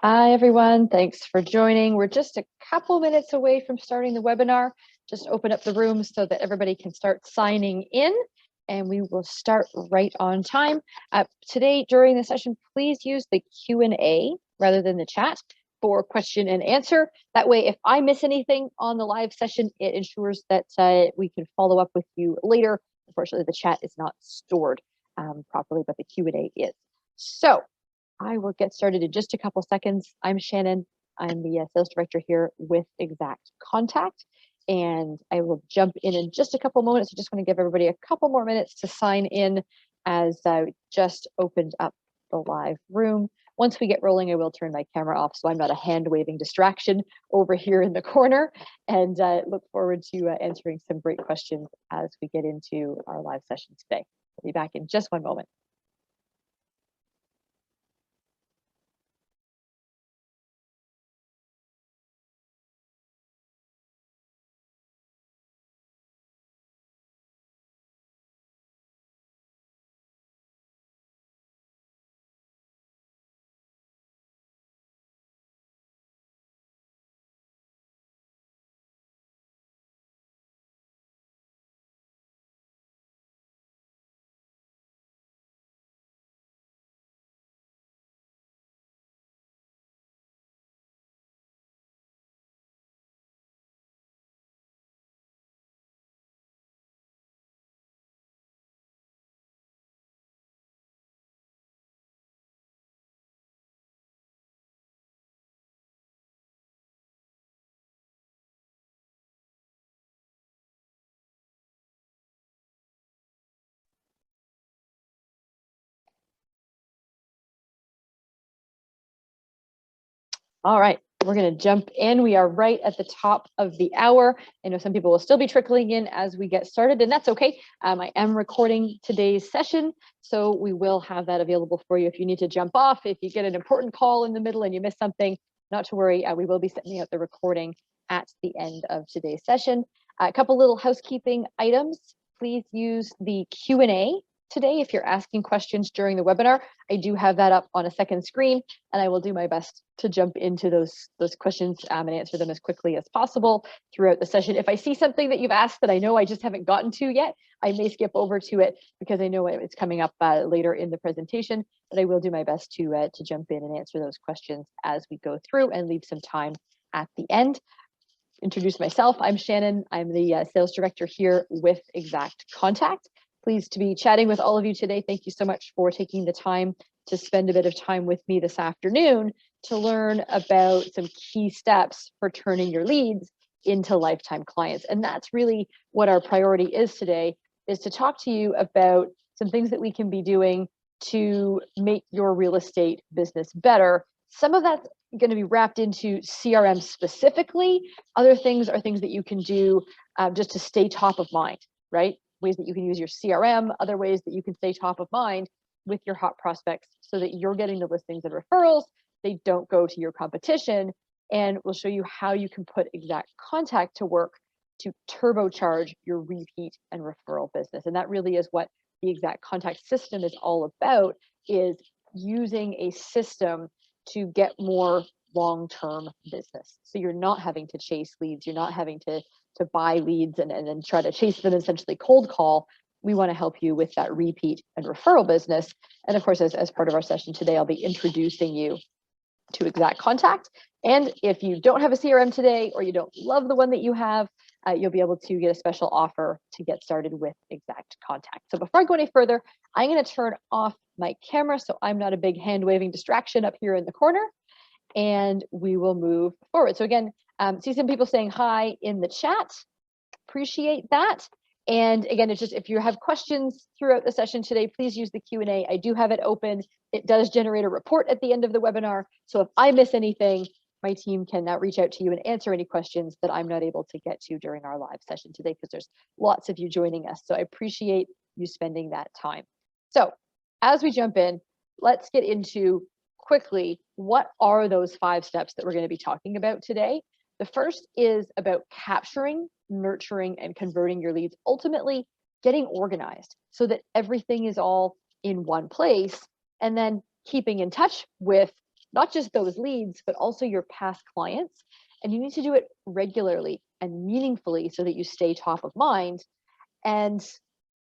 Hi, everyone. Thanks for joining. We're just a couple minutes away from starting the webinar. Just open up the room so that everybody can start signing in, and we will start right on time. Today, during the session, please use the Q&A rather than the chat for question and answer. That way, if I miss anything on the live session, it ensures that we can follow up with you later. Unfortunately, the chat is not stored properly, but the Q&A is. So I will get started in just a couple seconds. I'm Shannon. I'm the sales director here with Exact Contact, and I will jump in just a couple moments. I just want to give everybody a couple more minutes to sign in as I just opened up the live room. Once we get rolling, I will turn my camera off so I'm not a hand-waving distraction over here in the corner, and look forward to answering some great questions as we get into our live session today. I'll be back in just one moment. All right, we're going to jump in. We are right at the top of the hour. I know some people will still be trickling in as we get started, and that's okay. I am recording today's session, so we will have that available for you if you need to jump off, if you get an important call in the middle and you miss something, not to worry. We will be sending out the recording at the end of today's session. A couple little housekeeping items. Please use the Q&A today if you're asking questions during the webinar. I do have that up on a second screen, and I will do my best to jump into those questions and answer them as quickly as possible throughout the session. If I see something that you've asked that I know I just haven't gotten to yet, I may skip over to it because I know it's coming up later in the presentation, but I will do my best to jump in and answer those questions as we go through and leave some time at the end. Introduce myself. I'm Shannon. I'm the sales director here with Exact Contact. Pleased to be chatting with all of you today. Thank you so much for taking the time to spend a bit of time with me this afternoon to learn about some key steps for turning your leads into lifetime clients. And that's really what our priority is today, is to talk to you about some things that we can be doing to make your real estate business better. Some of that's going to be wrapped into CRM specifically. Other things are things that you can do just to stay top of mind, right? Ways that you can use your CRM, other ways that you can stay top of mind with your hot prospects so that you're getting the listings and referrals, they don't go to your competition, and we'll show you how you can put Exact Contact to work to turbocharge your repeat and referral business. And that really is what the Exact Contact system is all about, is using a system to get more long-term business. So you're not having to chase leads, you're not having to buy leads and then try to chase them, essentially cold call. We want to help you with that repeat and referral business. And of course, as part of our session today, I'll be introducing you to Exact Contact. And if you don't have a CRM today, or you don't love the one that you have, you'll be able to get a special offer to get started with Exact Contact. So before I go any further, I'm going to turn off my camera so I'm not a big hand-waving distraction up here in the corner, and we will move forward. So again, see some people saying hi in the chat. Appreciate that. And again, it's just, if you have questions throughout the session today, please use the Q&A. I do have it open. It does generate a report at the end of the webinar. So if I miss anything, my team can reach out to you and answer any questions that I'm not able to get to during our live session today, because there's lots of you joining us. So I appreciate you spending that time. So as we jump in, let's get into quickly, what are those 5 steps that we're going to be talking about today? The first is about capturing, nurturing, and converting your leads, ultimately getting organized so that everything is all in one place, and then keeping in touch with not just those leads, but also your past clients. And you need to do it regularly and meaningfully so that you stay top of mind, and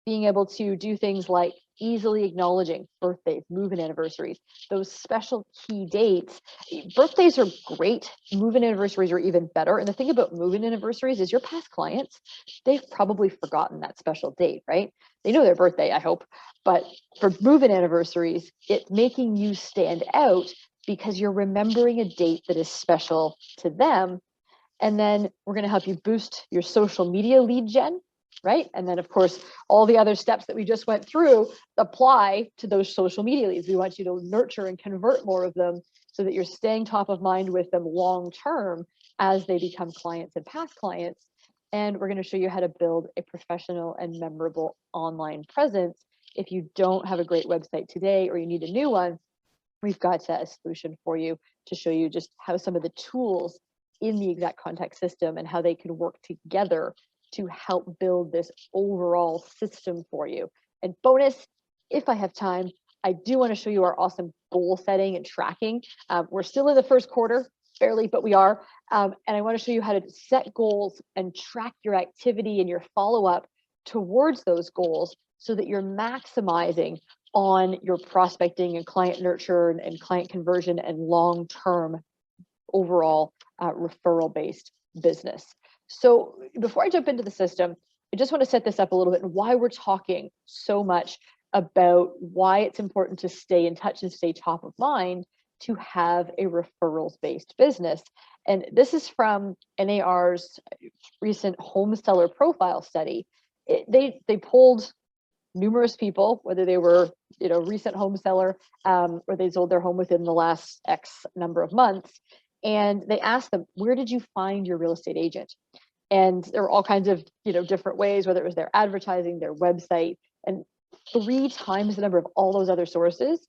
being able to do things like easily acknowledging birthdays, move-in anniversaries, those special key dates. Birthdays are great. Move-in anniversaries are even better. And the thing about move-in anniversaries is your past clients, they've probably forgotten that special date, right? They know their birthday, I hope. But for move-in anniversaries, it's making you stand out because you're remembering a date that is special to them. And then we're going to help you boost your social media lead gen, right? And then, of course, all the other steps that we just went through apply to those social media leads. We want you to nurture and convert more of them so that you're staying top of mind with them long term as they become clients and past clients. And we're going to show you how to build a professional and memorable online presence. If you don't have a great website today or you need a new one, we've got a solution for you to show you just how some of the tools in the Exact Contact system and how they can work together to help build this overall system for you. And bonus, if I have time, I do want to show you our awesome goal setting and tracking. We're still in the first quarter, barely, but we are. And I want to show you how to set goals and track your activity and your follow-up towards those goals so that you're maximizing on your prospecting and client nurture and client conversion and long-term overall referral-based business. So before I jump into the system, I just want to set this up a little bit and why we're talking so much about why it's important to stay in touch and stay top of mind to have a referrals-based business. And this is from NAR's recent home seller profile study. They polled numerous people, whether they were recent home seller or they sold their home within the last X number of months. And they asked them, where did you find your real estate agent? And there were all kinds of different ways, whether it was their advertising, their website, and 3 times the number of all those other sources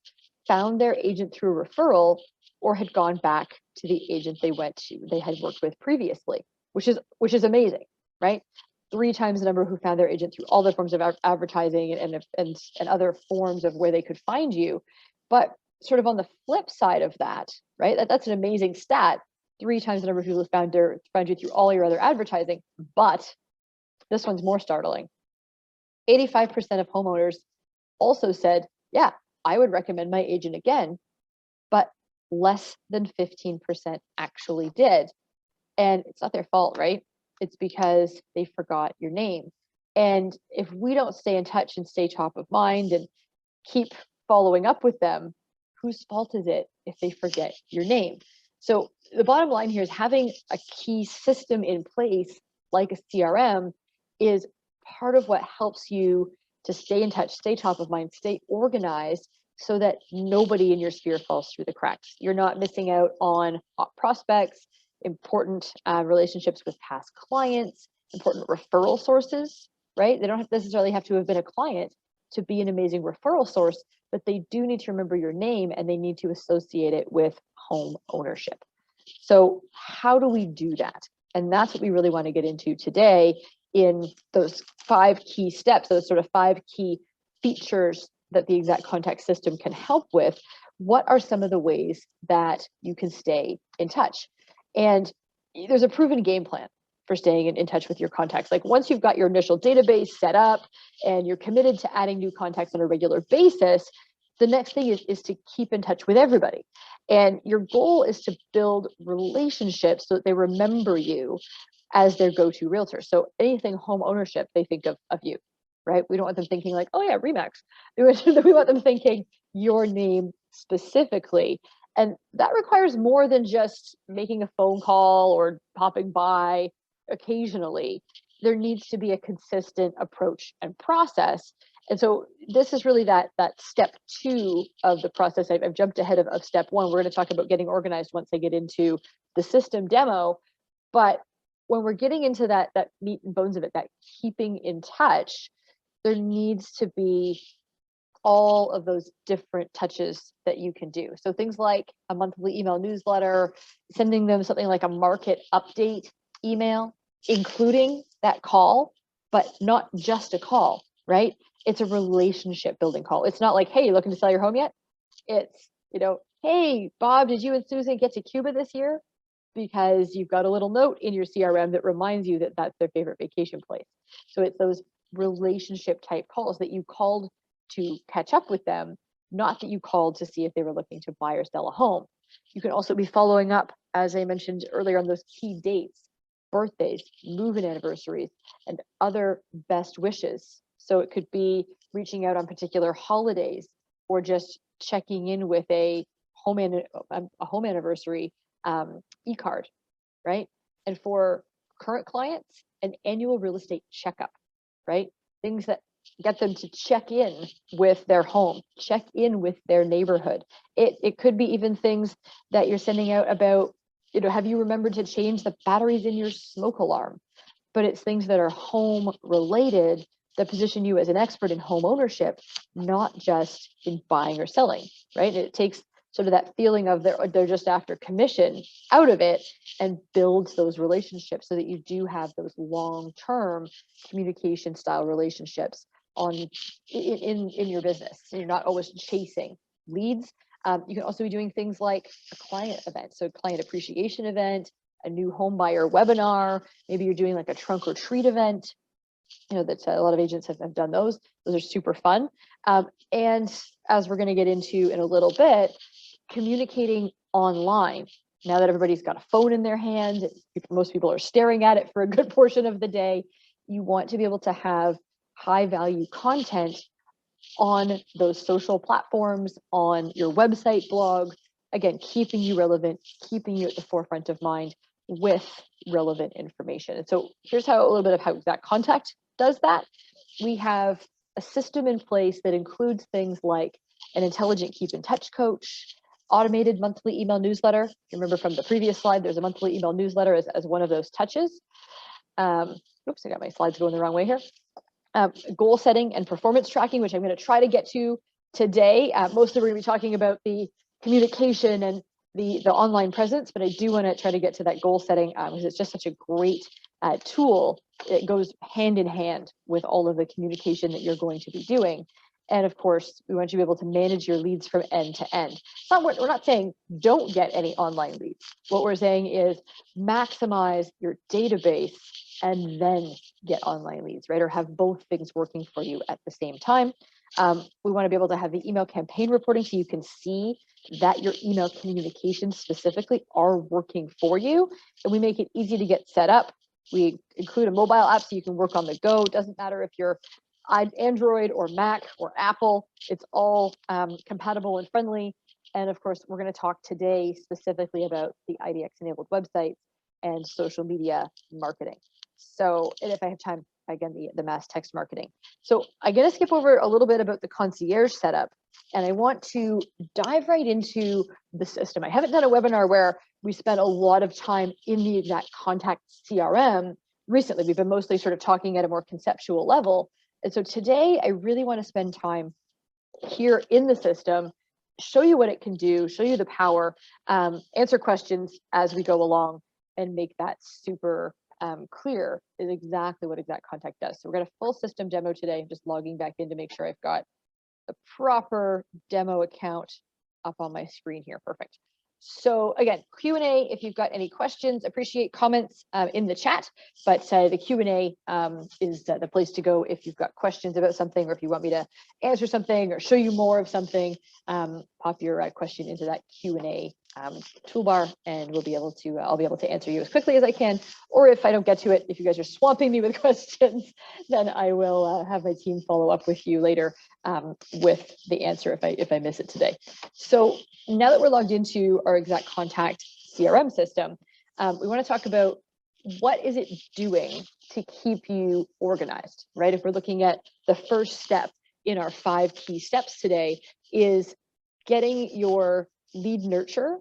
found their agent through a referral or had gone back to the agent they had worked with previously, which is amazing, right? 3 times the number who found their agent through all the forms of advertising and other forms of where they could find you. But sort of on the flip side of that, right? That's an amazing stat. 3 times the number of people who found you through all your other advertising. But this one's more startling. 85% of homeowners also said, yeah, I would recommend my agent again, but less than 15% actually did. And it's not their fault, right? It's because they forgot your name. And if we don't stay in touch and stay top of mind and keep following up with them, whose fault is it if they forget your name? So the bottom line here is having a key system in place like a CRM is part of what helps you to stay in touch, stay top of mind, stay organized so that nobody in your sphere falls through the cracks. You're not missing out on hot prospects, important relationships with past clients, important referral sources, right? They don't necessarily have to have been a client to be an amazing referral source, but they do need to remember your name and they need to associate it with home ownership. So how do we do that? And that's what we really want to get into today in those 5 key steps, those sort of 5 key features that the Exact Contact system can help with. What are some of the ways that you can stay in touch? And there's a proven game plan for staying in touch with your contacts. Like once you've got your initial database set up and you're committed to adding new contacts on a regular basis, the next thing is to keep in touch with everybody. And your goal is to build relationships so that they remember you as their go-to realtor. So anything home ownership, they think of you, right? We don't want them thinking like, oh yeah, Remax. We want them thinking your name specifically. And that requires more than just making a phone call or popping by occasionally. There needs to be a consistent approach and process. And so this is really that step 2 of the process. I've jumped ahead of step 1. We're going to talk about getting organized once I get into the system demo. But when we're getting into that meat and bones of it, that keeping in touch, there needs to be all of those different touches that you can do. So things like a monthly email newsletter, sending them something like a market update email, including that call, but not just a call, right? It's a relationship building call. It's not like, hey, you looking to sell your home yet? It's, Hey, Bob, did you and Susan get to Cuba this year? Because you've got a little note in your CRM that reminds you that that's their favorite vacation place. So it's those relationship type calls that you called to catch up with them, not that you called to see if they were looking to buy or sell a home. You can also be following up, as I mentioned earlier, on those key dates, birthdays, move-in anniversaries, and other best wishes. So it could be reaching out on particular holidays or just checking in with a home anniversary e-card, right? And for current clients, an annual real estate checkup, right? Things that get them to check in with their home, check in with their neighborhood. It could be even things that you're sending out about, have you remembered to change the batteries in your smoke alarm? But it's things that are home related that position you as an expert in home ownership, not just in buying or selling, right? It takes sort of that feeling of they're just after commission out of it and builds those relationships so that you do have those long-term communication style relationships in your business. So you're not always chasing leads. You can also be doing things like a client event, so a client appreciation event, a new home buyer webinar. Maybe you're doing like a trunk or treat event. That a lot of agents have done those. Those are super fun. And as we're going to get into in a little bit, communicating online. Now that everybody's got a phone in their hand, most people are staring at it for a good portion of the day. You want to be able to have high value content on those social platforms, on your website, blog, again, keeping you relevant, keeping you at the forefront of mind with relevant information. And so here's a little bit of how Exact Contact does that. We have a system in place that includes things like an intelligent keep in touch coach, automated monthly email newsletter. If you remember from the previous slide, there's a monthly email newsletter as one of those touches. Oops, I got my slides going the wrong way here. Goal setting and performance tracking, which I'm going to try to get to today. Mostly we're going to be talking about the communication and the online presence, but I do want to try to get to that goal setting because it's just such a great tool. It goes hand in hand with all of the communication that you're going to be doing. And of course, we want you to be able to manage your leads from end to end. We're not saying don't get any online leads. What we're saying is maximize your database and then get online leads, right? Or have both things working for you at the same time. We want to be able to have the email campaign reporting so you can see that your email communications specifically are working for you. And we make it easy to get set up. We include a mobile app so you can work on the go. It doesn't matter if you're Android or Mac or Apple, it's all compatible and friendly. And of course, we're going to talk today specifically about the IDX enabled websites and social media marketing. So, and if I have time, again, the mass text marketing. So I'm going to skip over a little bit about the concierge setup, and I want to dive right into the system. I haven't done a webinar where we spent a lot of time in the Exact Contact CRM recently. We've been mostly sort of talking at a more conceptual level. And so today I really want to spend time here in the system, show you what it can do, show you the power, answer questions as we go along, and make that super clear is exactly what Exact Contact does. So we're going to full system demo today. I'm just logging back in to make sure I've got the proper demo account up on my screen here. Perfect. So again, Q&A, if you've got any questions, appreciate comments in the chat, but the Q&A is the place to go if you've got questions about something, or if you want me to answer something or show you more of something, pop your question into that Q&A toolbar, and we'll be able to, I'll be able to answer you as quickly as I can. Or if I don't get to it, if you guys are swamping me with questions, then I will have my team follow up with you later with the answer if I miss it today. So now that we're logged into our Exact Contact CRM system, we want to talk about what is it doing to keep you organized, right? If we're looking at the first step in our 5 key steps today, is getting your lead nurture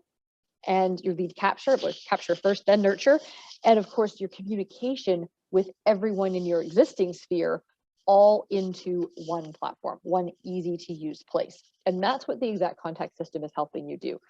and your lead capture, but capture first, then nurture. And of course, your communication with everyone in your existing sphere all into one platform, one easy to use place. And that's what the Exact Contact system is helping you do.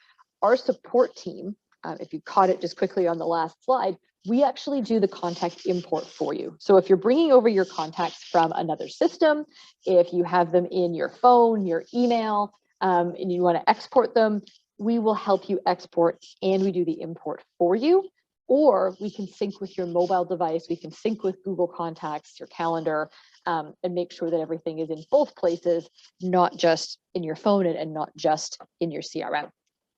Our support team, if you caught it just quickly on the last slide, we actually do the contact import for you. So if you're bringing over your contacts from another system, if you have them in your phone, your email, and you want to export them, we will help you export and we do the import for you. Or we can sync with your mobile device. We can sync with Google Contacts, your calendar, and make sure that everything is in both places, not just in your phone and not just in your CRM.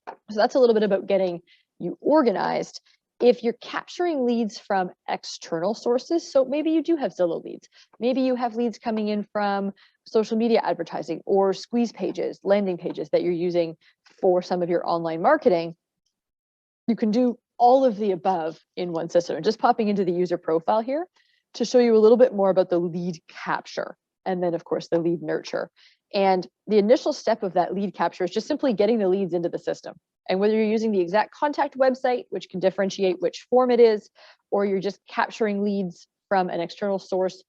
So that's a little bit about getting you organized. If you're capturing leads from external sources, so maybe you do have Zillow leads, maybe you have leads coming in from social media advertising or squeeze pages, landing pages that you're using for some of your online marketing, you can do all of the above in one system. And just popping into the user profile here to show you a little bit more about the lead capture, and then of course the lead nurture. And the initial step of that lead capture is just simply getting the leads into the system. And whether you're using the exact contact website, which can differentiate which form it is, or you're just capturing leads from an external source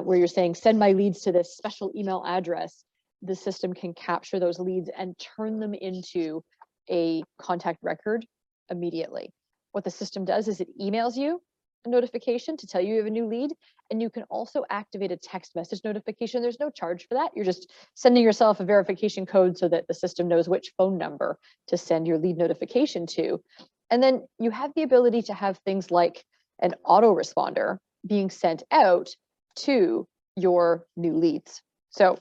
where you're saying, send my leads to this special email address, the system can capture those leads and turn them into a contact record immediately. What the system does is it emails you a notification to tell you have a new lead, and you can also activate a text message notification. There's no charge for that. You're just sending yourself a verification code so that the system knows which phone number to send your lead notification to. And then you have the ability to have things like an autoresponder being sent out to your new leads. So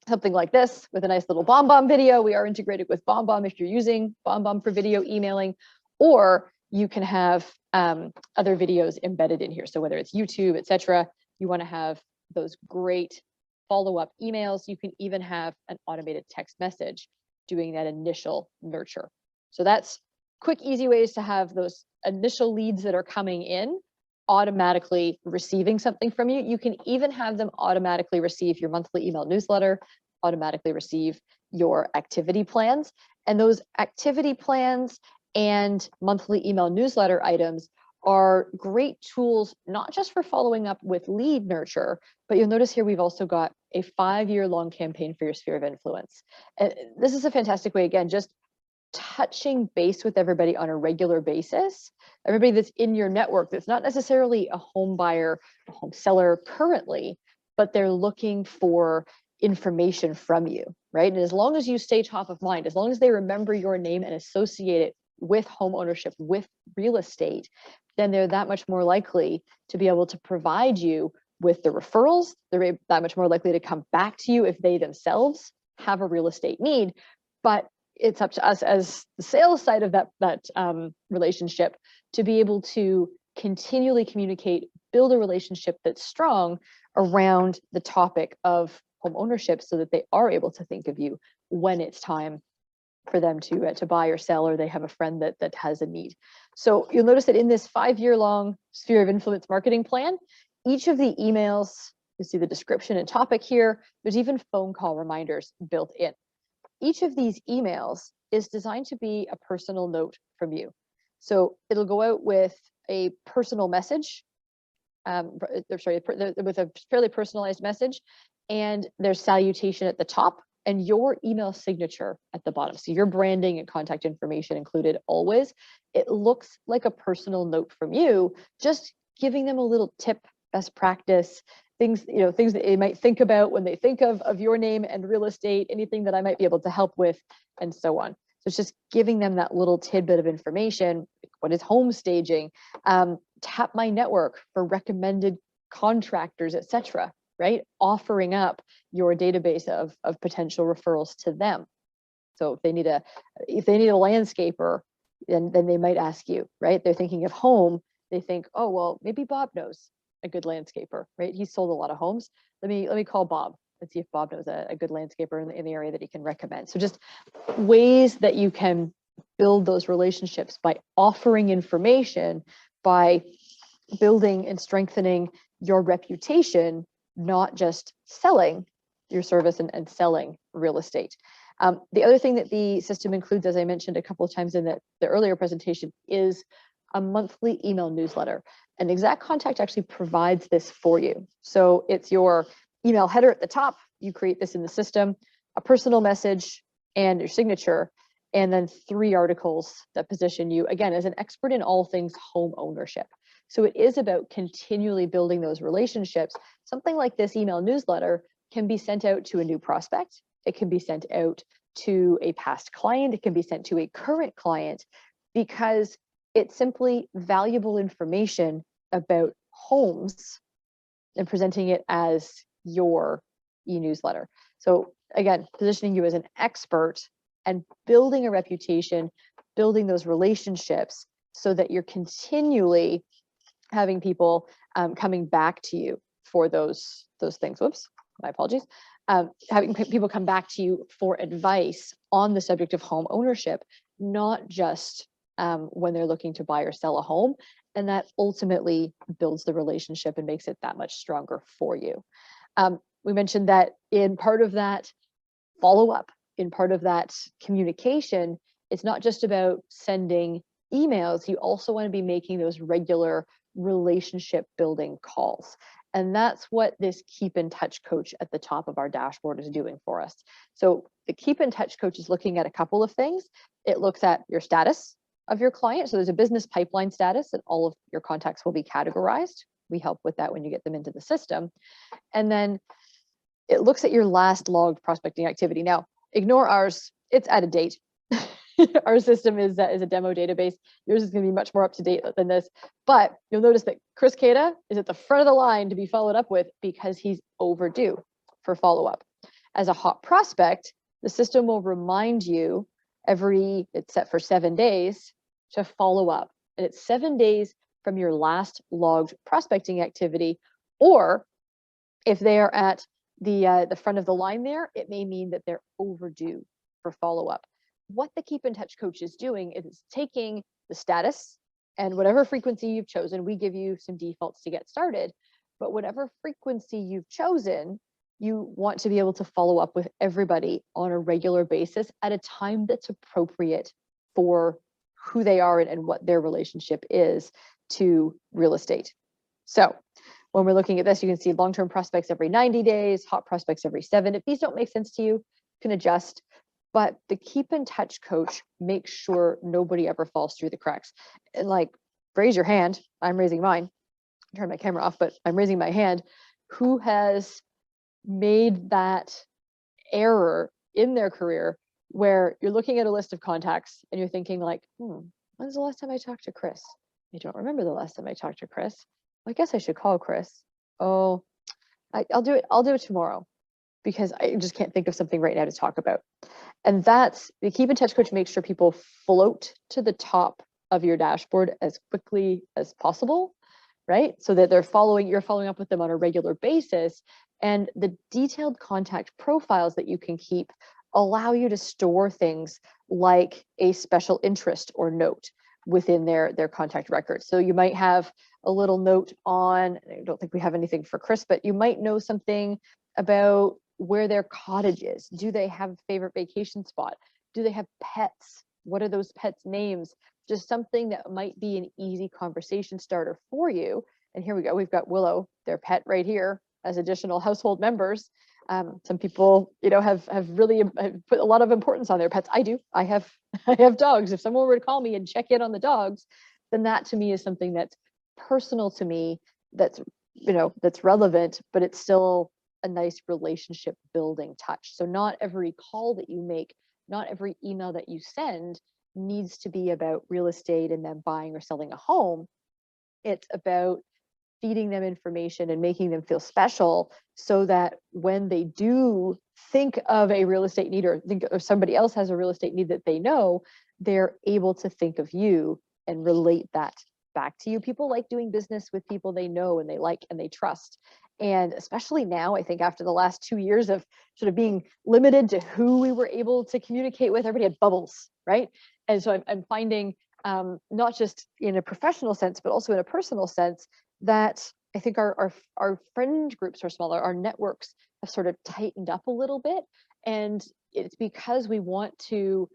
something like this with a nice little BombBomb video. We are integrated with BombBomb if you're using BombBomb for video emailing, or you can have other videos embedded in here. So whether it's YouTube, etc., you want to have those great follow-up emails. You can even have an automated text message doing that initial nurture. So that's quick, easy ways to have those initial leads that are coming in automatically receiving something from you. You can even have them automatically receive your monthly email newsletter, automatically receive your activity plans. And those activity plans and monthly email newsletter items are great tools, not just for following up with lead nurture, but you'll notice here we've also got a 5-year-long campaign for your sphere of influence. And this is a fantastic way, again, just touching base with everybody on a regular basis, everybody that's in your network that's not necessarily a home buyer, a home seller currently, but they're looking for information from you, right? And as long as you stay top of mind, as long as they remember your name and associate it with home ownership, with real estate, then they're that much more likely to be able to provide you with the referrals. They're that much more likely to come back to you if they themselves have a real estate need. But it's up to us as the sales side of that relationship to be able to continually communicate, build a relationship that's strong around the topic of home ownership so that they are able to think of you when it's time for them to buy or sell, or they have a friend that has a need. So you'll notice that in this 5-year-long sphere of influence marketing plan, each of the emails, you see the description and topic here, there's even phone call reminders built in. Each of these emails is designed to be a personal note from you. So it'll go out with a personal message, with a fairly personalized message, and there's salutation at the top and your email signature at the bottom. So your branding and contact information included always. It looks like a personal note from you, just giving them a little tip, best practice, things that they might think about when they think of your name and real estate, anything that I might be able to help with, and so on. So it's just giving them that little tidbit of information. What is home staging? Tap my network for recommended contractors, etc. Right? Offering up your database of potential referrals to them. So if they need a landscaper, then they might ask you, right? They're thinking of home. They think, oh, well, maybe Bob knows a good landscaper, right? He's sold a lot of homes. Let me call Bob and see if Bob knows a good landscaper in the area that he can recommend. So just ways that you can build those relationships by offering information, by building and strengthening your reputation, not just selling your service and selling real estate. The other thing that the system includes, as I mentioned a couple of times in the earlier presentation, is a monthly email newsletter. And Exact Contact actually provides this for you. So it's your email header at the top. You create this in the system, a personal message and your signature, and then 3 articles that position you, again, as an expert in all things home ownership. So it is about continually building those relationships. Something like this email newsletter can be sent out to a new prospect. It can be sent out to a past client, it can be sent to a current client, because it's simply valuable information about homes and presenting it as your e-newsletter. So again, positioning you as an expert and building a reputation, building those relationships so that you're continually having people coming back to you for those things. Whoops, my apologies. Having people come back to you for advice on the subject of home ownership, not just when they're looking to buy or sell a home. And that ultimately builds the relationship and makes it that much stronger for you. We mentioned that in part of that follow-up, in part of that communication, it's not just about sending emails, you also want to be making those regular relationship building calls. And that's what this Keep in Touch coach at the top of our dashboard is doing for us. So the Keep in Touch coach is looking at a couple of things. It looks at your status of your client. So there's a business pipeline status, and all of your contacts will be categorized. We help with that when you get them into the system. And then it looks at your last logged prospecting activity. Now, ignore ours, it's out of date. Our system is a demo database. Yours is going to be much more up to date than this. But you'll notice that Chris Cada is at the front of the line to be followed up with because he's overdue for follow-up. As a hot prospect, the system will remind you it's set for 7 days to follow up. And it's 7 days from your last logged prospecting activity. Or if they are at the front of the line there, it may mean that they're overdue for follow-up. What the Keep in Touch coach is doing is taking the status and whatever frequency you've chosen. We give you some defaults to get started, but whatever frequency you've chosen, you want to be able to follow up with everybody on a regular basis at a time that's appropriate for who they are and what their relationship is to real estate. So when we're looking at this, you can see long-term prospects every 90 days, hot prospects every 7. If these don't make sense to you, you can adjust. But the Keep in Touch coach makes sure nobody ever falls through the cracks. And like, raise your hand. I'm raising mine. Turn my camera off, but I'm raising my hand. Who has made that error in their career where you're looking at a list of contacts and you're thinking like, when's the last time I talked to Chris? I don't remember the last time I talked to Chris. Well, I guess I should call Chris. Oh, I'll do it tomorrow, because I just can't think of something right now to talk about. And that's the Keep in Touch coach makes sure people float to the top of your dashboard as quickly as possible, right? So that you're following up with them on a regular basis. And the detailed contact profiles that you can keep allow you to store things like a special interest or note within their contact records. So you might have a little note on, I don't think we have anything for Chris, but you might know something about where their cottage is. Do they have a favorite vacation spot? Do they have pets? What are those pets' names? Just something that might be an easy conversation starter for you. And here we go. We've got Willow, their pet, right here as additional household members. Some people, have really put a lot of importance on their pets. I do. I have dogs. If someone were to call me and check in on the dogs, then that to me is something that's personal to me, that's relevant, but it's still a nice relationship building touch. So not every call that you make, not every email that you send needs to be about real estate and them buying or selling a home. It's about feeding them information and making them feel special so that when they do think of a real estate need or think of somebody else has a real estate need that they know, they're able to think of you and relate that back to you. People like doing business with people they know and they like and they trust. And especially now, I think after the last 2 years of sort of being limited to who we were able to communicate with, everybody had bubbles, right? And so I'm finding not just in a professional sense, but also in a personal sense, that I think our friend groups are smaller, our networks have sort of tightened up a little bit. And it's because we want to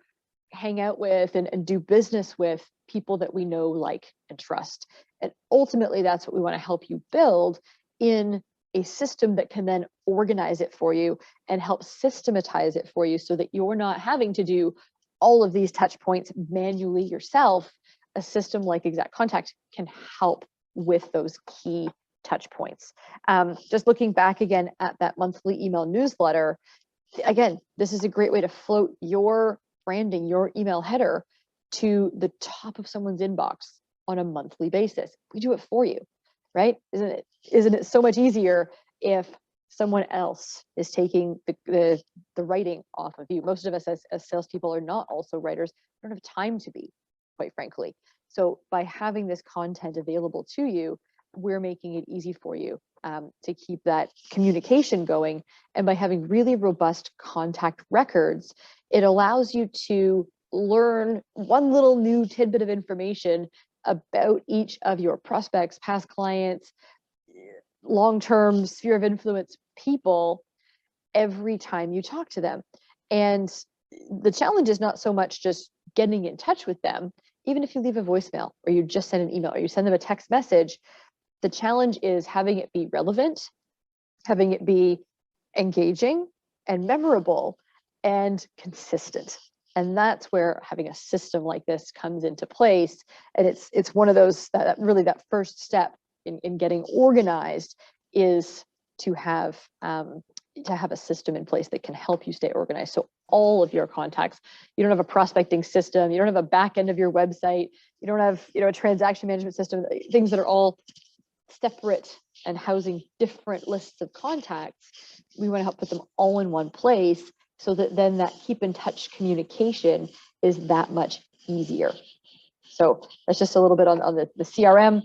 hang out with and do business with people that we know, like, and trust. And ultimately, that's what we want to help you build in a system that can then organize it for you and help systematize it for you so that you're not having to do all of these touch points manually yourself. A system like Exact Contact can help with those key touch points. Just looking back again at that monthly email newsletter, again, this is a great way to float your branding, your email header to the top of someone's inbox on a monthly basis. We do it for you, right? Isn't it so much easier if someone else is taking the writing off of you? Most of us as salespeople are not also writers. We don't have time to be, quite frankly. So by having this content available to you, we're making it easy for you to keep that communication going. And by having really robust contact records, it allows you to learn one little new tidbit of information about each of your prospects, past clients, long-term sphere of influence people every time you talk to them. And the challenge is not so much just getting in touch with them. Even if you leave a voicemail or you just send an email or you send them a text message, the challenge is having it be relevant, having it be engaging and memorable and consistent. And that's where having a system like this comes into place. And it's one of those that really that first step in getting organized is to have a system in place that can help you stay organized. So all of your contacts, you don't have a prospecting system, you don't have a back end of your website, you don't have a transaction management system, things that are all separate and housing different lists of contacts. We want to help put them all in one place so that then that keep in touch communication is that much easier. So that's just a little bit on the CRM.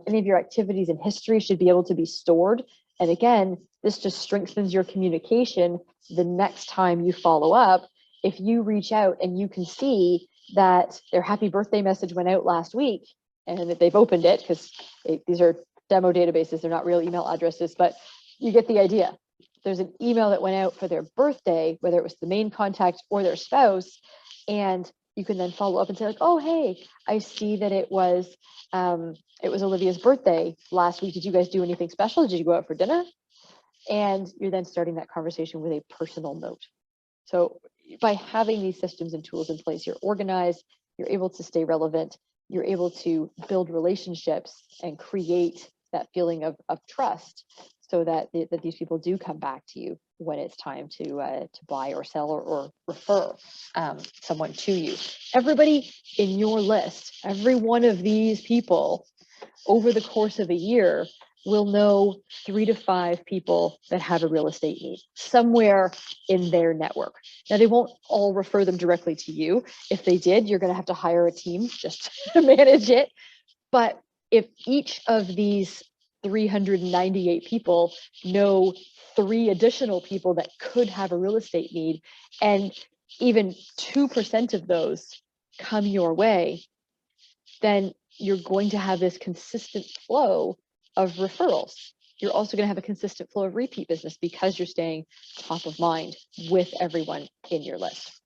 Any of your activities and history should be able to be stored. And again, this just strengthens your communication the next time you follow up. If you reach out and you can see that their happy birthday message went out last week and that they've opened it, because these are demo databases, they're not real email addresses, but you get the idea. There's an email that went out for their birthday, whether it was the main contact or their spouse, and you can then follow up and say like, oh, hey, I see that it was Olivia's birthday last week. Did you guys do anything special? Did you go out for dinner? And you're then starting that conversation with a personal note. So by having these systems and tools in place, you're organized, you're able to stay relevant, you're able to build relationships and create that feeling of trust so that these people do come back to you when it's time to buy or sell or refer someone to you. Everybody in your list, every one of these people over the course of a year will know 3 to 5 people that have a real estate need somewhere in their network. Now, they won't all refer them directly to you. If they did, you're going to have to hire a team just to manage it. But if each of these 398 people know 3 additional people that could have a real estate need, and even 2% of those come your way, then you're going to have this consistent flow of referrals. You're also going to have a consistent flow of repeat business because you're staying top of mind with everyone in your list.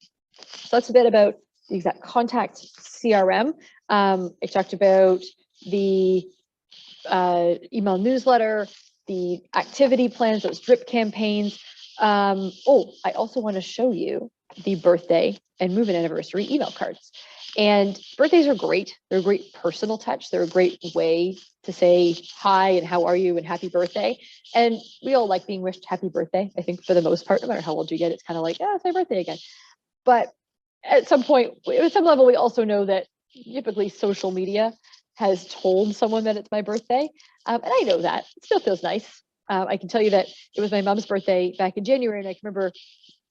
So that's a bit about the exact contact CRM. I talked about the email newsletter, the activity plans, those drip campaigns. I also want to show you the birthday and move-in anniversary email cards. And birthdays are great. They're a great personal touch. They're a great way to say hi and how are you and happy birthday. And we all like being wished happy birthday. I think for the most part, no matter how old you get, it's kind of like, it's my birthday again. But at some point, at some level, we also know that typically social media has told someone that it's my birthday. And I know that. It still feels nice. I can tell you that it was my mom's birthday back in January, and I can remember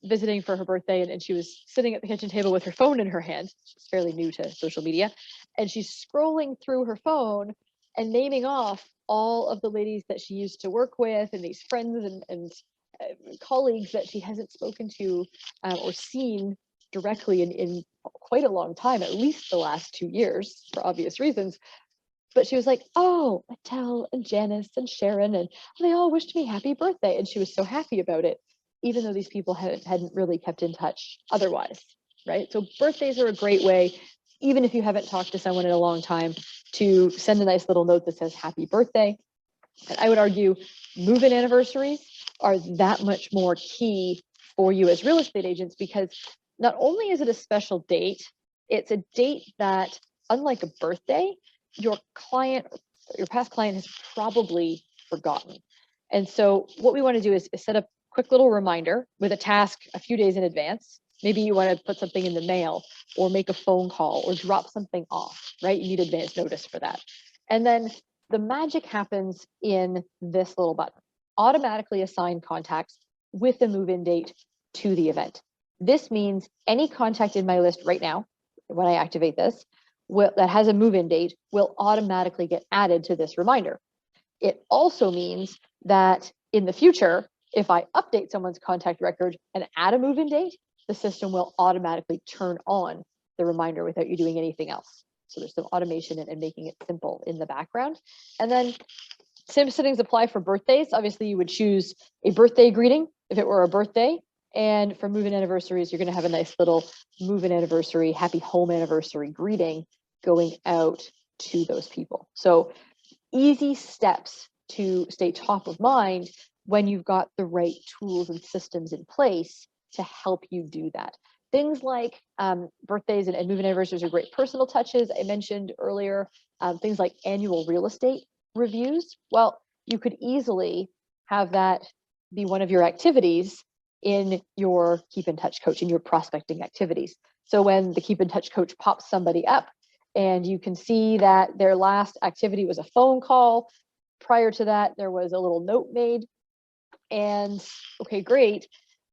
visiting for her birthday, and she was sitting at the kitchen table with her phone in her hand. She's fairly new to social media, and she's scrolling through her phone and naming off all of the ladies that she used to work with and these friends and colleagues that she hasn't spoken to or seen directly in quite a long time, at least the last 2 years for obvious reasons. But she was like, oh, Adele and Janice and Sharon, and they all wished me happy birthday. And she was so happy about it, even though these people hadn't really kept in touch otherwise, right? So birthdays are a great way, even if you haven't talked to someone in a long time, to send a nice little note that says happy birthday. And I would argue move-in anniversaries are that much more key for you as real estate agents, because not only is it a special date, it's a date that, unlike a birthday, your client, your past client has probably forgotten. And so what we want to do is set up quick little reminder with a task a few days in advance. Maybe you want to put something in the mail or make a phone call or drop something off, right? You need advance notice for that. And then the magic happens in this little button. Automatically assign contacts with a move-in date to the event. This means any contact in my list right now, when I activate this, that has a move-in date will automatically get added to this reminder. It also means that in the future, if I update someone's contact record and add a move-in date, the system will automatically turn on the reminder without you doing anything else. So there's some automation and making it simple in the background. And then same settings apply for birthdays. Obviously, you would choose a birthday greeting if it were a birthday. And for move-in anniversaries, you're going to have a nice little move-in anniversary, happy home anniversary greeting going out to those people. So easy steps to stay top of mind when you've got the right tools and systems in place to help you do that. Things like birthdays and move-in anniversaries are great personal touches. I mentioned earlier, things like annual real estate reviews. Well, you could easily have that be one of your activities in your Keep in Touch coach, in your prospecting activities. So when the Keep in Touch coach pops somebody up and you can see that their last activity was a phone call, prior to that, there was a little note made, and okay, great.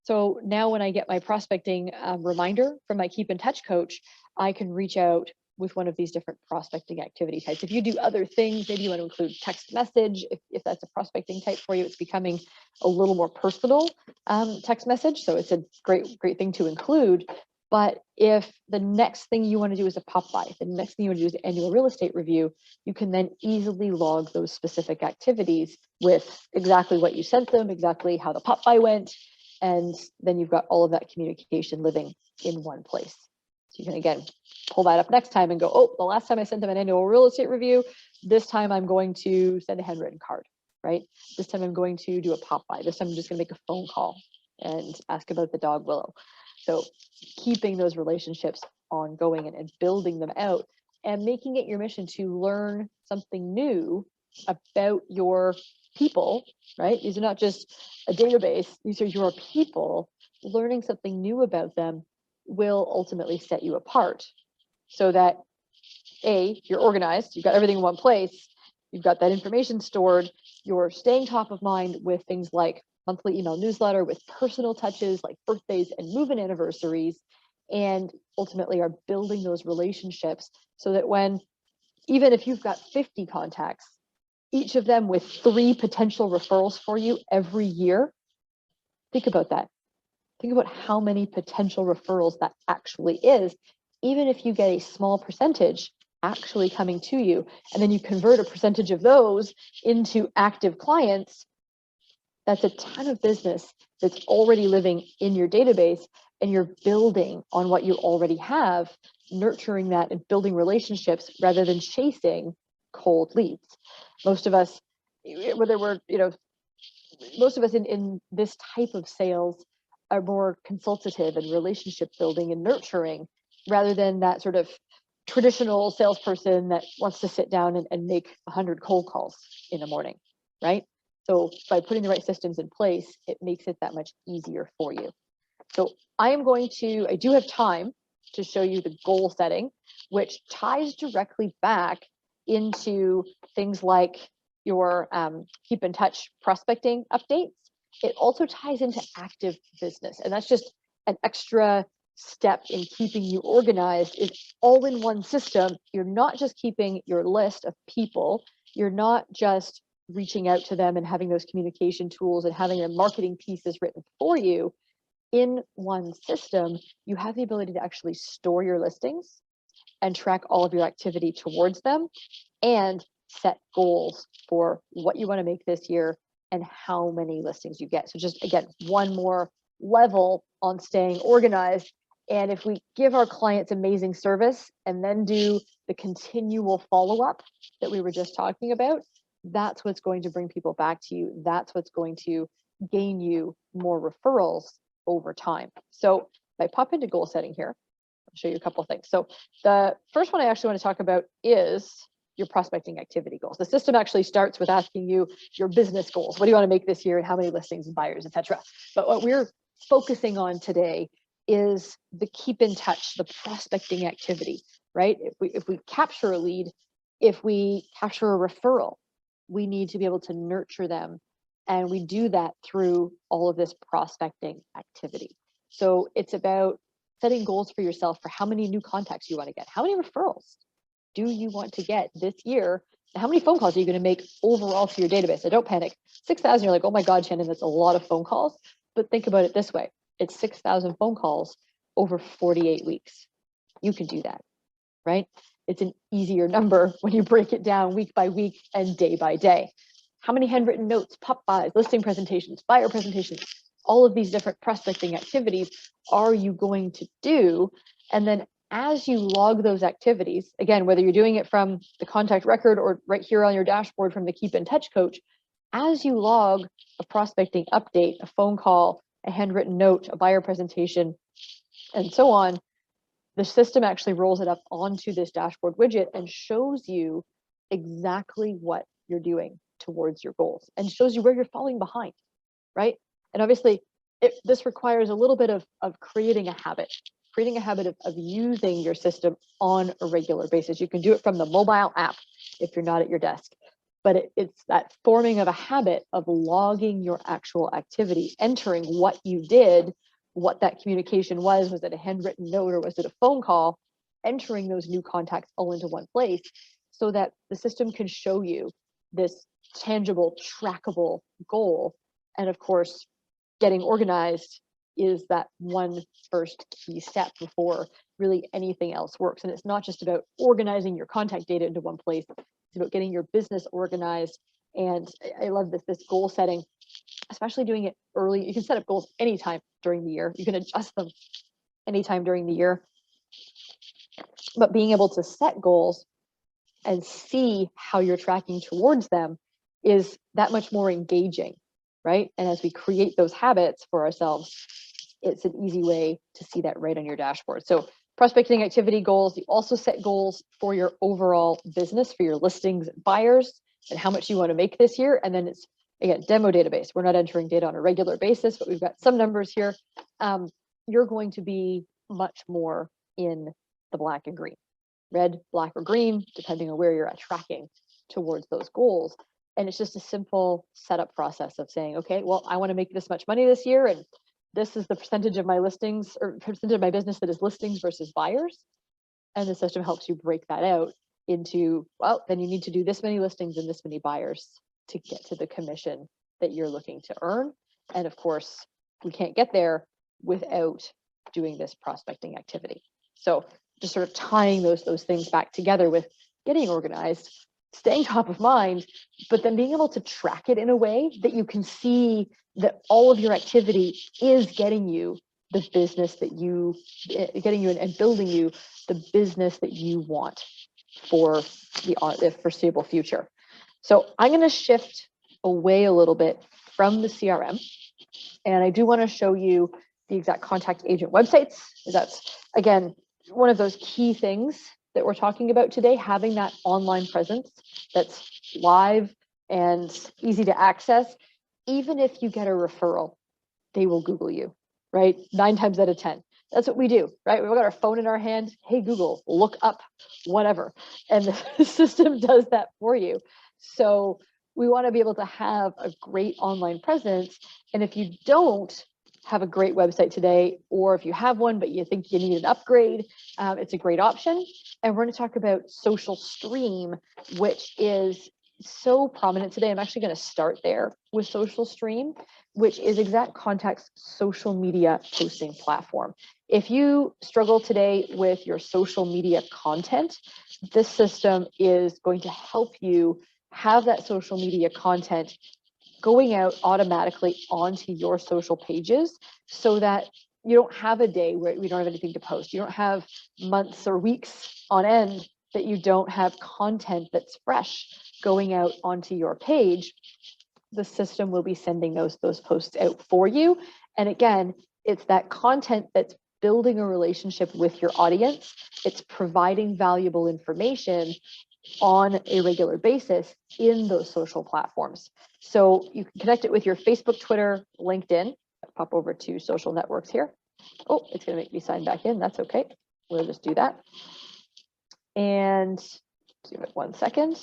So now when I get my prospecting reminder from my Keep in Touch coach, I can reach out with one of these different prospecting activity types. If you do other things, maybe you want to include text message, if that's a prospecting type for you, it's becoming a little more personal text message. So it's a great thing to include. But if the next thing you want to do is a pop by, the next thing you want to do is an annual real estate review, you can then easily log those specific activities with exactly what you sent them, exactly how the pop by went, and then you've got all of that communication living in one place. So you can, again, pull that up next time and go, oh, the last time I sent them an annual real estate review, this time I'm going to send a handwritten card, right? This time I'm going to do a pop by. This time I'm just going to make a phone call and ask about the dog Willow. So keeping those relationships ongoing and building them out and making it your mission to learn something new about your people, right? These are not just a database, these are your people. Learning something new about them will ultimately set you apart so that you're organized, you've got everything in one place, you've got that information stored, you're staying top of mind with things like monthly email newsletter, with personal touches like birthdays and move-in anniversaries, and ultimately are building those relationships so that when, even if you've got 50 contacts, each of them with 3 potential referrals for you every year, think about that. Think about how many potential referrals that actually is, even if you get a small percentage actually coming to you, and then you convert a percentage of those into active clients, that's a ton of business that's already living in your database, and you're building on what you already have, nurturing that and building relationships rather than chasing cold leads. Most of us, whether we're, most of us in this type of sales are more consultative and relationship building and nurturing rather than that sort of traditional salesperson that wants to sit down and make 100 cold calls in the morning, right? So by putting the right systems in place, it makes it that much easier for you. So I do have time to show you the goal setting, which ties directly back into things like your Keep in Touch prospecting updates. It also ties into active business, and that's just an extra step in keeping you organized. Is all in one system. You're not just keeping your list of people, you're not just reaching out to them and having those communication tools and having their marketing pieces written for you. In one system, you have the ability to actually store your listings and track all of your activity towards them and set goals for what you want to make this year and how many listings you get. So just, again, one more level on staying organized. And if we give our clients amazing service and then do the continual follow-up that we were just talking about, that's what's going to bring people back to you. That's what's going to gain you more referrals over time. So if I pop into goal setting here, I'll show you a couple of things. So the first one I actually want to talk about is your prospecting activity goals. The system actually starts with asking you your business goals. What do you want to make this year and how many listings and buyers, etc. But what we're focusing on today is the keep in touch, the prospecting activity, right? If we capture a lead, if we capture a referral, we need to be able to nurture them. And we do that through all of this prospecting activity. So it's about setting goals for yourself for how many new contacts you want to get. How many referrals do you want to get this year? How many phone calls are you going to make overall to your database? So don't panic. 6,000, you're like, oh my God, Shannon, that's a lot of phone calls. But think about it this way. It's 6,000 phone calls over 48 weeks. You can do that, right? It's an easier number when you break it down week by week and day by day. How many handwritten notes, pop buys, listing presentations, buyer presentations, all of these different prospecting activities are you going to do? And then as you log those activities, again, whether you're doing it from the contact record or right here on your dashboard from the Keep in Touch coach, as you log a prospecting update, a phone call, a handwritten note, a buyer presentation, and so on, the system actually rolls it up onto this dashboard widget and shows you exactly what you're doing towards your goals and shows you where you're falling behind, right? And obviously, this requires a little bit of creating a habit of using your system on a regular basis. You can do it from the mobile app if you're not at your desk, but it's that forming of a habit of logging your actual activity, entering what you did, what that communication was it a handwritten note or was it a phone call, entering those new contacts all into one place so that the system can show you this tangible, trackable goal. And of course, getting organized is that one first key step before really anything else works. And it's not just about organizing your contact data into one place, it's about getting your business organized. And I love this goal setting, especially doing it early. You can set up goals anytime during the year. You can adjust them anytime during the year. But being able to set goals and see how you're tracking towards them is that much more engaging, right? And as we create those habits for ourselves, it's an easy way to see that right on your dashboard. So prospecting activity goals, you also set goals for your overall business, for your listings and buyers, and how much you want to make this year. And then it's, again, demo database. We're not entering data on a regular basis, but we've got some numbers here. You're going to be much more in the black and green, red, black, or green, depending on where you're at tracking towards those goals. And it's just a simple setup process of saying, okay, well, I want to make this much money this year, and this is the percentage of my listings or percentage of my business that is listings versus buyers. And the system helps you break that out into, well, then you need to do this many listings and this many buyers to get to the commission that you're looking to earn. And of course, we can't get there without doing this prospecting activity. So just sort of tying those things back together with getting organized, staying top of mind, but then being able to track it in a way that you can see that all of your activity is getting you the business that you, getting you and building you the business that you want for the foreseeable future. So I'm going to shift away a little bit from the CRM, and I do want to show you the exact contact agent websites. That's, again, one of those key things that we're talking about today, having that online presence that's live and easy to access. Even if you get a referral, they will Google you, right? 9 times out of 10. That's what we do, right? We've got our phone in our hand. Hey, Google, look up whatever. And the system does that for you. So we want to be able to have a great online presence. And if you don't have a great website today, or if you have one, but you think you need an upgrade, it's a great option. And we're going to talk about Social Stream, which is so prominent today. I'm actually going to start there with Social Stream, which is Exact Contact's social media posting platform. If you struggle today with your social media content, this system is going to help you have that social media content going out automatically onto your social pages so that you don't have a day where we don't have anything to post. You don't have months or weeks on end that you don't have content that's fresh going out onto your page. The system will be sending those posts out for you. And again, it's that content that's building a relationship with your audience. It's providing valuable information, on a regular basis in those social platforms. So you can connect it with your Facebook, Twitter, LinkedIn. Pop over to social networks here. Oh, it's going to make me sign back in. That's okay. We'll just do that. And give it 1 second.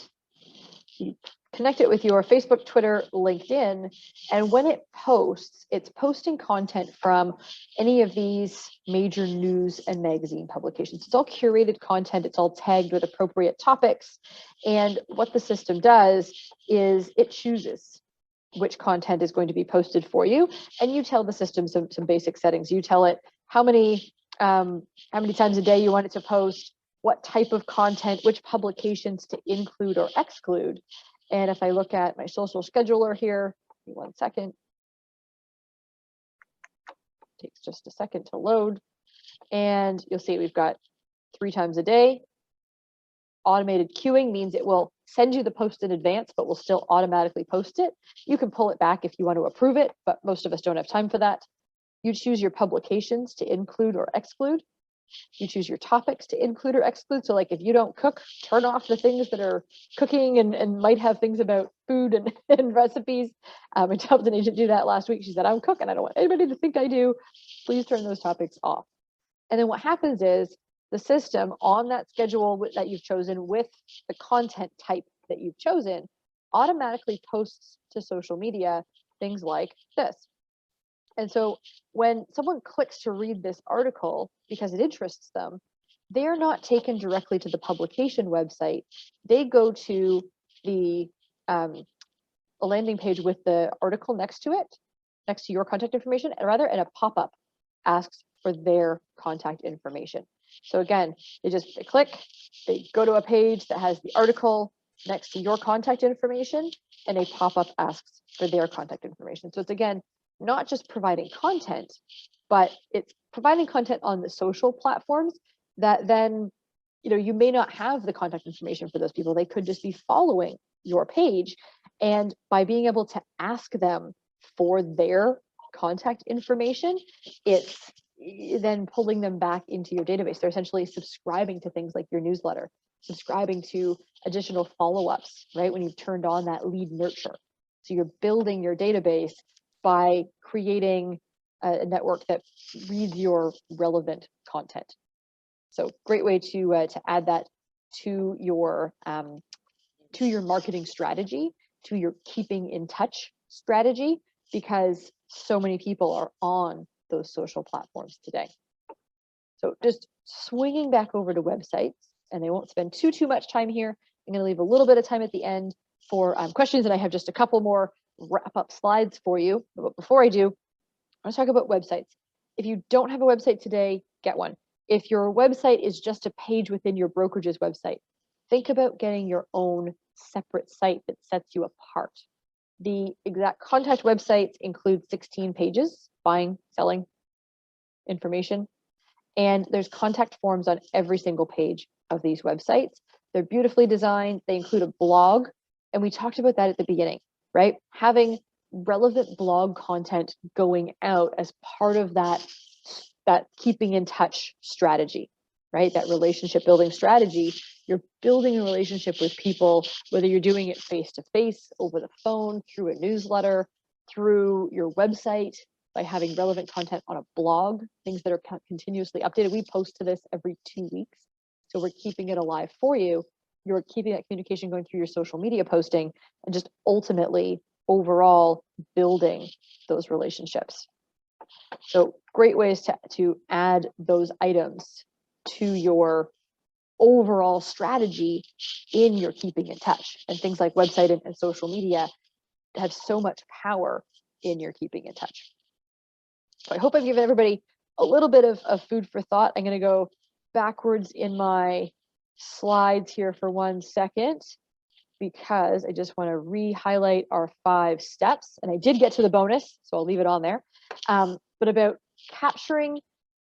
You connect it with your Facebook, Twitter, LinkedIn, and when it posts, it's posting content from any of these major news and magazine publications. It's all curated content, it's all tagged with appropriate topics, and what the system does is it chooses which content is going to be posted for you, and you tell the system some basic settings. You tell it how many times a day you want it to post, what type of content, which publications to include or exclude. And if I look at my social scheduler here, 1 second, takes just a second to load. And you'll see we've got 3 times a day. Automated queuing means it will send you the post in advance, but will still automatically post it. You can pull it back if you want to approve it, but most of us don't have time for that. You choose your publications to include or exclude. You choose your topics to include or exclude. So like if you don't cook, turn off the things that are cooking and might have things about food and recipes. I helped an agent do that last week. She said, I'm cooking. I don't want anybody to think I do. Please turn those topics off. And then what happens is the system on that schedule that you've chosen with the content type that you've chosen automatically posts to social media things like this. And so when someone clicks to read this article because it interests them, they're not taken directly to the publication website. They go to the a landing page with the article next to it, next to your contact information, and a pop-up asks for their contact information. So again, they click, they go to a page that has the article next to your contact information, and a pop-up asks for their contact information. So it's again, not just providing content, but it's providing content on the social platforms that then, you may not have the contact information for those people. They could just be following your page. And by being able to ask them for their contact information, it's then pulling them back into your database. They're essentially subscribing to things like your newsletter, subscribing to additional follow-ups, right? When you've turned on that lead nurture. So you're building your database by creating a network that reads your relevant content. So great way to add that to your marketing strategy, to your keeping in touch strategy, because so many people are on those social platforms today. So just swinging back over to websites, and I won't spend too much time here. I'm going to leave a little bit of time at the end for questions, and I have just a couple more wrap-up slides for you. But before I do, let's talk about websites. If you don't have a website today, get one. If your website is just a page within your brokerage's website, think about getting your own separate site that sets you apart. The exact contact websites include 16 pages, buying, selling information, and there's contact forms on every single page of these websites. They're beautifully designed. They include a blog, and we talked about that at the beginning, right? Having relevant blog content going out as part of that keeping in touch strategy, right? That relationship building strategy. You're building a relationship with people, whether you're doing it face-to-face, over the phone, through a newsletter, through your website, by having relevant content on a blog, things that are continuously updated. We post to this every 2 weeks, so we're keeping it alive for you. You're keeping that communication going through your social media posting, and just ultimately, overall, building those relationships. So great ways to add those items to your overall strategy in your keeping in touch. And things like website and social media have so much power in your keeping in touch. So I hope I've given everybody a little bit of food for thought. I'm going to go backwards in my slides here for 1 second, because I just want to re-highlight our 5 steps. And I did get to the bonus, so I'll leave it on there. But about capturing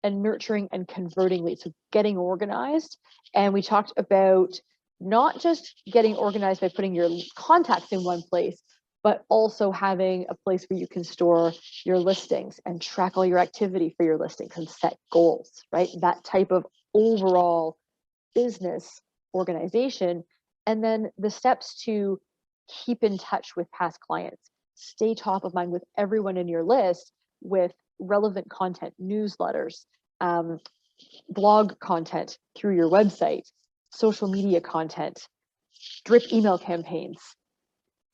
and nurturing and converting leads, so getting organized. And we talked about not just getting organized by putting your contacts in one place, but also having a place where you can store your listings and track all your activity for your listings and set goals, right? That type of overall business organization And then the steps to keep in touch with past clients, stay top of mind with everyone in your list with relevant content, newsletters, blog content through your website, social media content, drip email campaigns,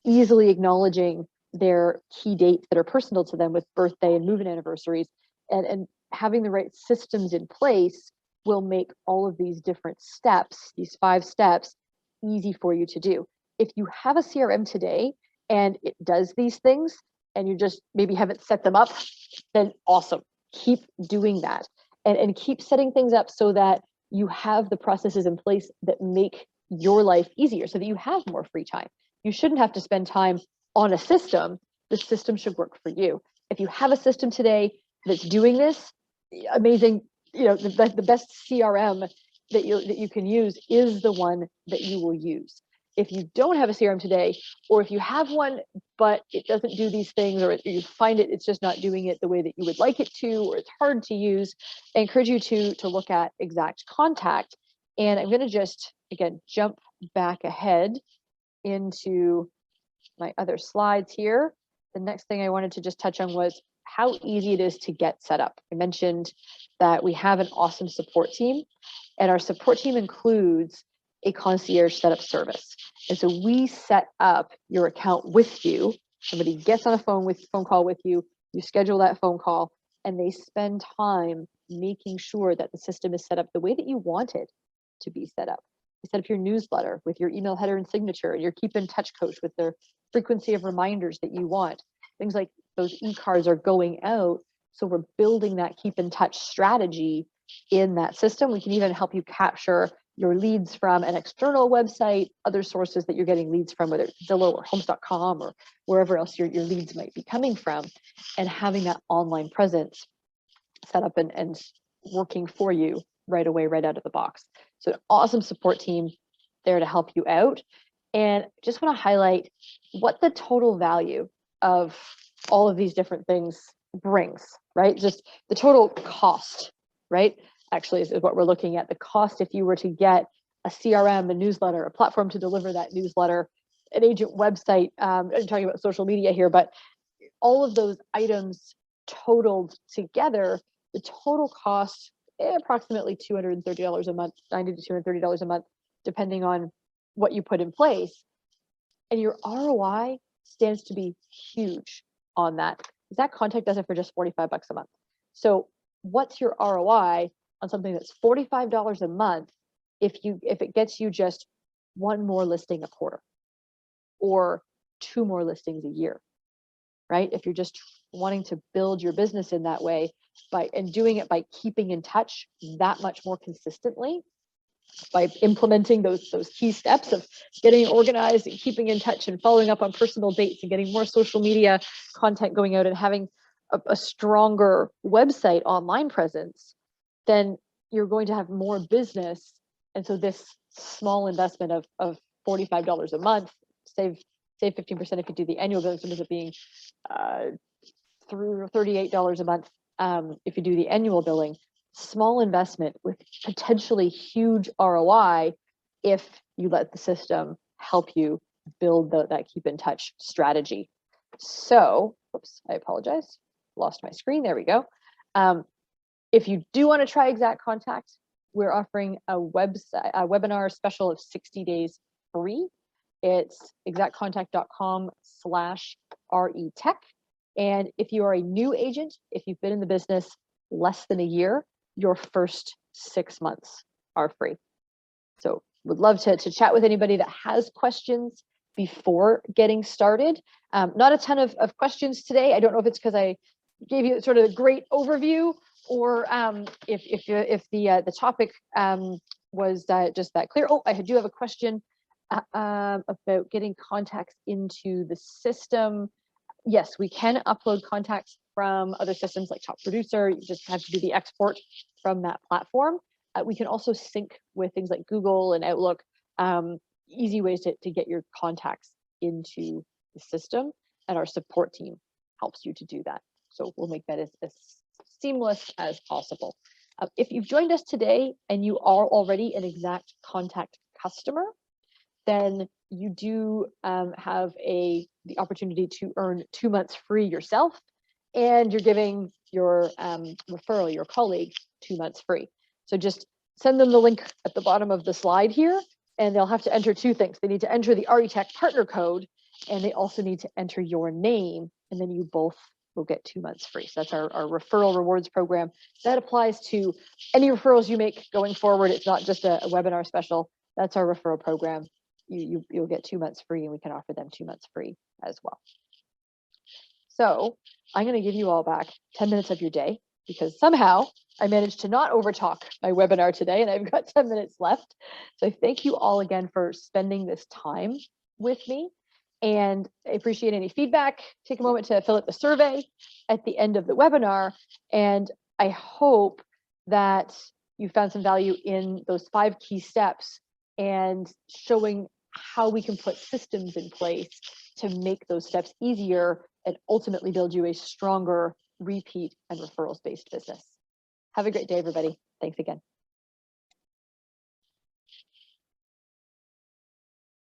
easily acknowledging their key dates that are personal to them with birthday and move-in anniversaries, and having the right systems in place will make all of these different steps, these 5 steps, easy for you to do. If you have a CRM today and it does these things and you just maybe haven't set them up, then awesome. Keep doing that and keep setting things up so that you have the processes in place that make your life easier so that you have more free time. You shouldn't have to spend time on a system. The system should work for you. If you have a system today that's doing this, amazing. You know, the best CRM that you can use is the one that you will use. If you don't have a CRM today, or if you have one but it doesn't do these things, or you find it's just not doing it the way that you would like it to, or it's hard to use, I encourage you to look at Exact Contact. And I'm going to just again jump back ahead into my other slides here. The next thing I wanted to just touch on was how easy it is to get set up. I mentioned that we have an awesome support team, and our support team includes a concierge setup service. And so we set up your account with you. Somebody gets on a phone call with you, you schedule that phone call, and they spend time making sure that the system is set up the way that you want it to be set up. You set up your newsletter with your email header and signature, and your keep in touch coach with the frequency of reminders that you want. Things like those e-cards are going out. So we're building that keep in touch strategy in that system. We can even help you capture your leads from an external website, other sources that you're getting leads from, whether it's Zillow or Homes.com or wherever else your leads might be coming from, and having that online presence set up and working for you right away, right out of the box. So an awesome support team there to help you out. And just want to highlight what the total value of all of these different things brings, right? Just the total cost, right? Actually is what we're looking at. The cost if you were to get a CRM, a newsletter, a platform to deliver that newsletter, an agent website, I'm talking about social media here, but all of those items totaled together, the total cost approximately $230 a month, $90 to $230 a month, depending on what you put in place. And your ROI stands to be huge on that. Exact Contact does it for just $45 a month. So what's your ROI on something that's $45 a month if it gets you just one more listing a quarter or 2 more listings a year, right? If you're just wanting to build your business in that way and doing it by keeping in touch that much more consistently, by implementing those key steps of getting organized and keeping in touch and following up on personal dates and getting more social media content going out and having a stronger website online presence, then you're going to have more business. And so this small investment of $45 a month, save 15% if you do the annual billing, so it ends up being through $38 a month if you do the annual billing. Small investment with potentially huge ROI if you let the system help you build that keep in touch strategy. So, oops, I apologize. Lost my screen. There we go. If you do want to try Exact Contact, we're offering a webinar special of 60 days free. It's exactcontact.com/retech. And if you are a new agent, if you've been in the business less than a year, your first 6 months are free. So would love to chat with anybody that has questions before getting started. Not a ton of questions today. I don't know if it's because I gave you sort of a great overview, or if the topic was just that clear. Oh, I do have a question about getting contacts into the system. Yes, we can upload contacts from other systems like Top Producer. You just have to do the export from that platform. We can also sync with things like Google and Outlook, easy ways to get your contacts into the system, and our support team helps you to do that. So we'll make that as seamless as possible. If you've joined us today and you are already an Exact Contact customer, then you do have the opportunity to earn 2 months free yourself, and you're giving your referral, your colleague, 2 months free. So just send them the link at the bottom of the slide here, and they'll have to enter two things. They need to enter the RETech partner code, and they also need to enter your name, and then you both will get 2 months free. So that's our referral rewards program. That applies to any referrals you make going forward. It's not just a webinar special. That's our referral program. You'll get 2 months free, and we can offer them 2 months free as well. So I'm going to give you all back 10 minutes of your day, because somehow I managed to not overtalk my webinar today, and I've got 10 minutes left. So thank you all again for spending this time with me, and I appreciate any feedback. Take a moment to fill out the survey at the end of the webinar, and I hope that you found some value in those 5 key steps and showing how we can put systems in place to make those steps easier and ultimately build you a stronger repeat and referrals-based business. Have a great day, everybody. Thanks again.